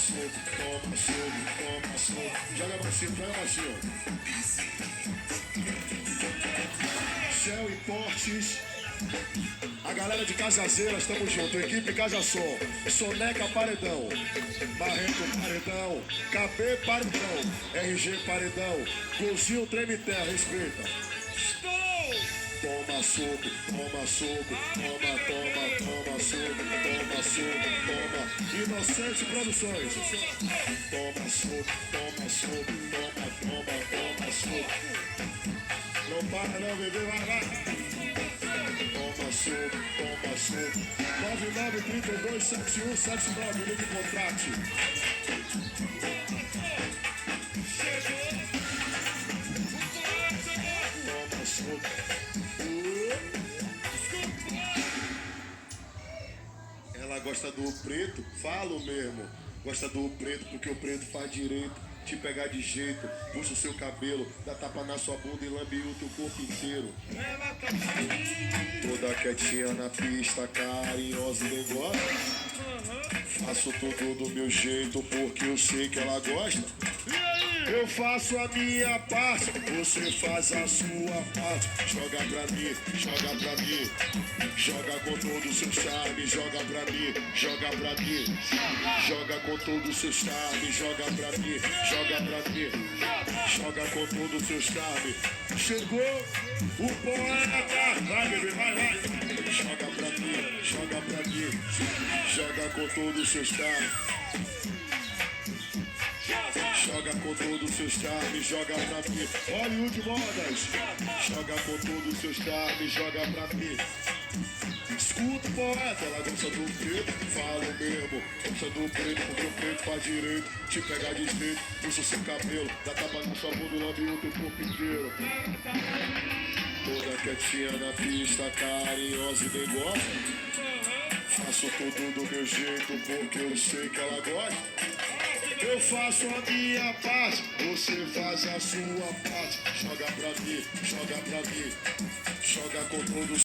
soco, toma soco, toma soco. Joga macio, joga macio. Céu e Portes. A galera de Cajazeiras, tamo junto. Equipe Caja Som. Soneca Paredão. Barreto Paredão. KB Paredão. RG Paredão. Golzinho Treme Terra, respeita. Toma soco, toma soco, toma, toma, toma soco, toma soco, toma. Inocente Produções. Toma soco, toma soco, toma, toma, toma soco. Não para não, bebê, vai lá. Toma soco, toma soco. 99327179, ligue contrate. Toma soco. Ela gosta do preto, falo mesmo. Gosta do preto porque o preto faz direito. Te pegar de jeito, puxa o seu cabelo, dá tapa na sua bunda e lambe o teu corpo inteiro. Toda quietinha na pista, carinhosa e bem gosta. Faço tudo do meu jeito porque eu sei que ela gosta. Eu faço a minha parte, você faz a sua parte. Joga pra mim, joga pra mim. Joga com todo o seu charme, joga pra mim, joga pra mim. Joga com todo o seu charme, joga pra mim, joga pra mim. Joga com todo o seu charme. Chegou o poeta. Vai, bebê, vai, vai. Joga pra mim, joga pra mim. Joga com todo o seu charme. Joga com todo o seu charme, joga pra mim. Hollywood Modas. Joga com todo o seu charme, joga pra mim. Escuta o poeta, ela gosta do preto, falo mesmo. Gosta do preto porque o preto faz direito. Te pegar de jeito, puxa o seu cabelo, dá tapa na sua bunda e lambe o teu corpo inteiro. Toda quietinha na pista, carinhosa e bem gosta. Faço tudo do meu jeito porque eu sei que ela gosta. Eu faço a minha parte, você faz a sua parte. Joga pra mim, joga pra mim. Joga com todo